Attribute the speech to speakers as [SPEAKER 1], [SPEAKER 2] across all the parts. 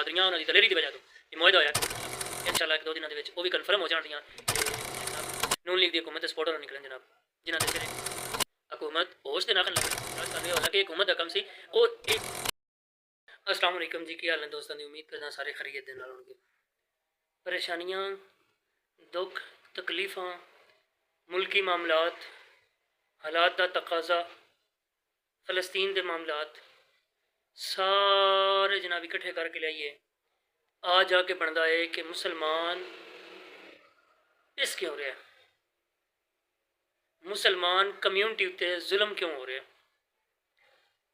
[SPEAKER 1] बहादुरियां उन्होंने दलेरी की वजह तो मुआहदा होया इंशाअल्लाह 1-2 दिनों वो भी कन्फर्म हो जाणियां नून लीग की हुकूमत के सपोर्टर निकलन जनाब जिन्होंने सिरे हुकूमत होश के नाखन लगे हालांकि हुकूमत का कम सी वो एक अस्सलाम वालेकुम जी की हाल है दोस्तों की उम्मीद करना सारे खरीद दे नाल होंगे परेशानियां दुख तकलीफ़ां मुल्की मामलात हालात का तकाजा फ़लस्तीन के मामलात सारे जनाब इकट्ठे करके लाइए आ जाके बनता है कि मुसलमान इस क्यों रहा है मुसलमान कम्यूनिटी उत्ते जुल्म क्यों हो रहा है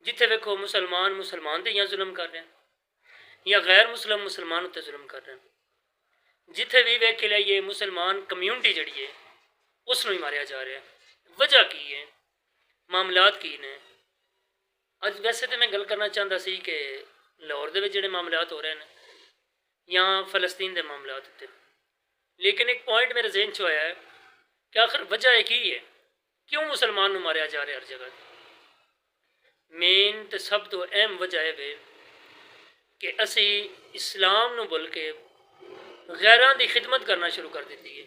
[SPEAKER 1] जिथे वेखो मुसलमान मुसलमान ते या जुल्म कर रहे हैं या गैर मुसलम मुसलमान उत्ते जुल्म कर रहे हैं जिथे भी वेख के लाइए मुसलमान कम्यूनिटी जड़ी है उसनों ही मारिया जा रहा है वजह की है मामलात की ने अज वैसे तो मैं गल करना चाहता सी कि लाहौर के जोड़े मामलात हो रहे हैं या फ़लस्तीन के मामलात उत्ते लेकिन एक पॉइंट मेरे जहन च आया है कि आखिर वजह की है क्यों मुसलमान मारिया जा रहा हर जगह मेन तो सब तो अहम वजह है कि असी इस्लाम नूं भुल के गैरां की खिदमत करना शुरू कर दी है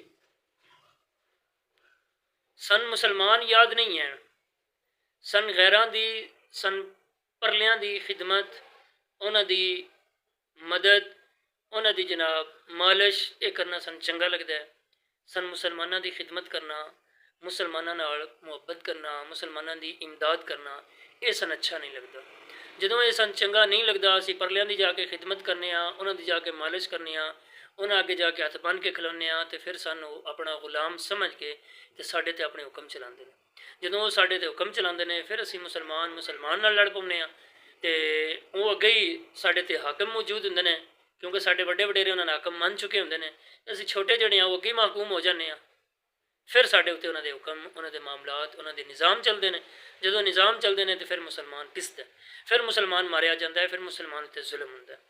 [SPEAKER 1] सन मुसलमान याद नहीं है सन गैरां की सन परलियां की खिदमत उन्हां दी मदद उन्हां दी जनाब मालिश ये करना सन चंगा लगता है सन मुसलमानों की खिदमत करना मुसलमानों नाल मुहब्बत करना मुसलमानों की इमदाद करना ये सन अच्छा नहीं लगता जो ये सन चंगा नहीं लगता असी परलियां की जाके खिदमत करने उन्होंने जाके मालिश करने उन्हें अगे जाके हथ बन के खिलाने तो फिर सानू अपना गुलाम समझ के तो साढ़े ते अपने हुक्म चलाते हैं जो वो साढ़े ते हुक्म चलाते हैं फिर असी मुसलमान मुसलमान नाल लड़ पाने तो वो अगे ही साढ़े ते हाकम मौजूद होंगे ने क्योंकि साढ़े बड़े वडेरे उन्होंने हाकम मन चुके होंगे ने असी छोटे जड़े वो अगे महकूम हो जाने फिर साढ़े उत्ते उन्होंने हुक्म उन्होंने मामलात उन्होंने निज़ाम चलते हैं जो निज़ाम चलते हैं तो फिर मुसलमान पिसता है फिर मुसलमान मारिया जाता है फिर मुसलमान उत्ते जुल्म होंदा है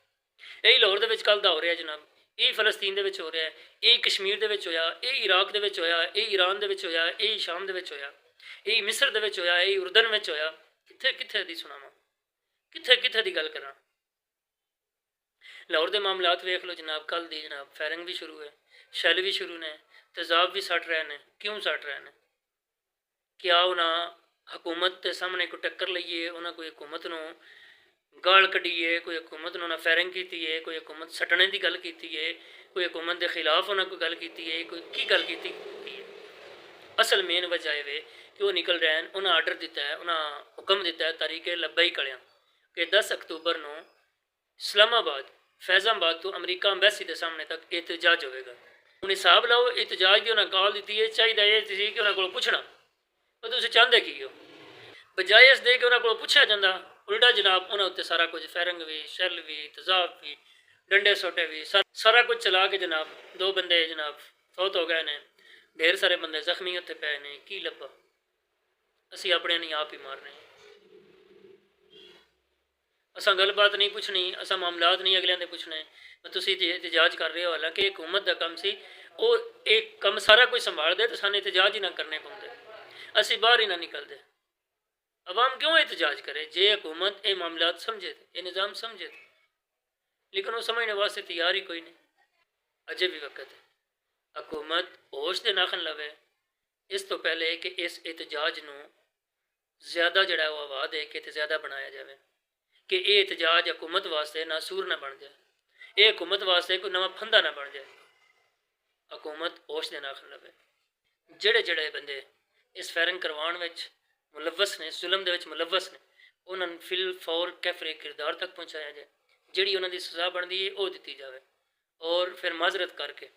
[SPEAKER 1] यही लाहौर के कल का हो रहा है जनाब यही फ़लस्तीन के हो रहा है यही कश्मीर के होया यही इराक के होया यही ईरान के होया यही शाम के होया यही मिस्र के होया यही उर्दन में होया कित्थे कित्थे दी सुनावा कित्थे कित्थे दी गल करा लाहौर के मामलात वेख लो जनाब कल दी जनाब फायरिंग भी शुरू है शैल भी शुरू ने तेजाब भी सट रहे हैं क्यों सट रहे हैं क्या उन्हें हुकूमत के सामने कोई टक्कर लीए उन्हें कोई हुकूमत को गाल कढ़ी है कोई हुकूमत उन्हें फायरिंग की है कोई हुकूमत सटने की गल की है कोई हुकूमत के खिलाफ उन्हें कोई गल की है कोई की गल की है असल मेन वजह है कि वो निकल रहे हैं उन्हें आर्डर दिता है उन्हें हुक्म दिता है तारीख लब्बई कलिया कि 10 अक्तूबर को इस्लामाबाद फैज़ाबाद तो अमरीका अंबैसी के सामने तक एहतजाज होगा हूँ हिसाब लाओ एहतजाज की उन्हें कॉल दी है चाहिए ये कि उन्होंने को पुछना और तुम चाहते की हो बजाय इस दे कि उन्होंने को पूछा जाता उल्टा जनाब उन्होंने उत्ते सारा कुछ फैरंग भी शैल भी तेजाब भी डंडे सोटे भी सारा कुछ चला के जनाब 2 बंदे जनाब फौत हो गए ने ढेर सारे बंदे जख्मी उत्ते पे ने की लब्भा असी अपने नहीं आप ही मारने असा गलबात नहीं पुछनी असा मामलात नहीं अगलियां दे पुछने तुम एहतजाज कर रहे हो हालांकि हुकूमत का कम सी वो एक कम सारा कुछ संभाल दे तो सानू एहतजाज ही ना करने पाते असी बाहर ही ना निकलते अवाम क्यों एहतजाज करे जे हुकूमत ये मामलात समझे ये निज़ाम समझे लेकिन वो समझने वास्ते तैयार ही कोई नहीं अजे भी वक्त है हुकूमत होश के नाखन लवे इस तो पहले कि इस एहतजाज को ज़्यादा जड़ा वो आवाज़ है कि ज़्यादा बनाया जाए कि ये एहतजाज हुकूमत वास्ते नासूर ना बन जाए ये हुकूमत वास्ते कोई नवा फंदा ना बन जाए हुकूमत होश के नाखन लवे जड़े जड़े बंदे इस फायरिंग करवाने में मुलवस ने जुल्म के मुलवस ने उन्होंने फिल फौर कैफरे किरदार तक पहुँचाया जाए जी उन्होंने सज़ा बनती है वो दी जाए और फिर माजरत करके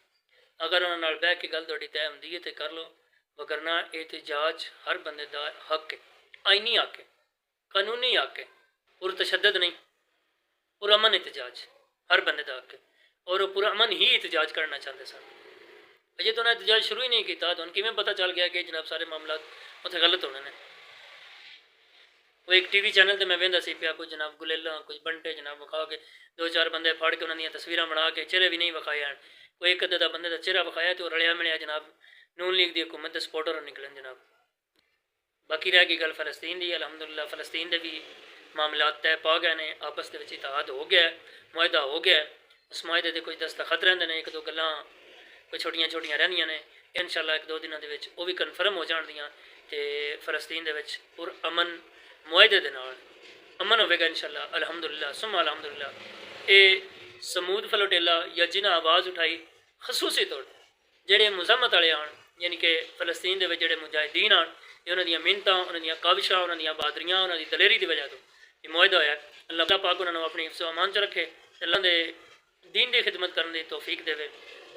[SPEAKER 1] अगर उन्होंने बह के गल थोड़ी तय होंगी है तो कर लो वगरना एहतजाज हर बंदे का हक है आईनी हक है कानूनी हक है और तशद्दद नहीं और अमन एहतजाज हर बंदे का हक है और पूरा अमन ही एहतजाज करना चाहते सन अजे तो उन्हें एहतजाज शुरू ही नहीं किया तो किमें पता चल गया कि जनाब सारे मामला उत्थे गलत होने ने वो एक टीवी चैनल तो मैं वेंदा सी पिया कुछ जनाब गुलेला कुछ बंटे जनाब विखा के 2-4 बंदे फाड़ के उन्होंने तस्वीर बना के चेहरे भी नहीं विखाए कोई एक अद्धा बंदे का चेहरा विखाया तो रलिया मिलिया जनाब नून लीग की हुकूमत के सपोर्टर निकलन जनाब बाकी रह गई गल फ़लस्तीन की अलहमदुलिल्लाह फ़लस्तीन के भी ਮਾਮਲਾਤ ਤੈਅ ਪਾ ਗਏ ਨੇ, ਆਪਸ ਦੇ ਵਿੱਚ ਇਤਿਹਾਦ ਹੋ ਗਿਆ, ਮੁਆਹਿਦਾ ਹੋ ਗਿਆ। ਉਸ ਮੁਆਹਿਦੇ ਦੇ ਕੁਝ ਦਸਤਖਤ ਰਹਿੰਦੇ ਨੇ, ਇੱਕ ਦੋ ਗੱਲਾਂ ਕੋਈ ਛੋਟੀਆਂ ਛੋਟੀਆਂ ਰਹਿੰਦੀਆਂ ਨੇ। ਇਨਸ਼ਾਅੱਲਾ ਇੱਕ ਦੋ ਦਿਨਾਂ ਦੇ ਵਿੱਚ ਉਹ ਵੀ ਕਨਫਰਮ ਹੋ ਜਾਣਗੀਆਂ ਅਤੇ ਫਲਸਤੀਨ ਦੇ ਵਿੱਚ ਪੁਰ ਅਮਨ ਮੁਆਹਿਦੇ ਦੇ ਨਾਲ ਅਮਨ ਹੋਵੇਗਾ ਇਨਸ਼ਾਅੱਲਾ। ਅਲਹਮਦੁਲਿਲਾ ਸੁੰਮਾ ਅਲਹਮਦੁਲਿਲਾ। ਇਹ ਸਮੂਦ ਫਲੋਟੇਲਾ ਜਾਂ ਜਿਨ੍ਹਾਂ ਆਵਾਜ਼ ਉਠਾਈ ਖਸੂਸੀ ਤੌਰ 'ਤੇ ਜਿਹੜੇ ਮੁਜ਼ਮਤ ਵਾਲੇ ਆਣ, ਯਾਨੀ ਕਿ ਫਲਸਤੀਨ ਦੇ ਵਿੱਚ ਜਿਹੜੇ ਮੁਜਾਹਿਦੀਨ ਆਣ, ਇਹ ਉਹਨਾਂ ਦੀਆਂ ਮਿਹਨਤਾਂ, ਉਹਨਾਂ ਦੀਆਂ ਕਾਵਿਸ਼ਾਂ, ਉਹਨਾਂ ਦੀਆਂ ਬਹਾਦਰੀਆਂ, ਉਹਨਾਂ ਦੀ ਦਲੇਰੀ ਦੀ ਵਜ੍ਹਾ ਤੋਂ ਇਹ ਮੁਆਹਿਦਾ ਹੋਇਆ। ਅੱਲਾਹ ਪਾਕ ਉਹਨਾਂ ਨੂੰ ਆਪਣੀ ਹਿਫਜ਼ ਓ ਅਮਾਨ 'ਚ ਰੱਖੇ, ਅੱਲਾਹ ਦੇ दीन की खिदमत करने की तौफीक देवे।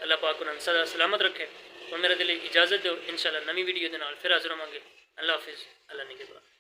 [SPEAKER 1] अल्लाह पाक उन्हें सदा सलामत रखे। और मेरे दिल इजाज़त दो, इंशाअल्लाह नवी वीडियो के नाल फिर हाज़िर होवांगे। अल्लाह हाफिज़। अल्लाह ने के बाद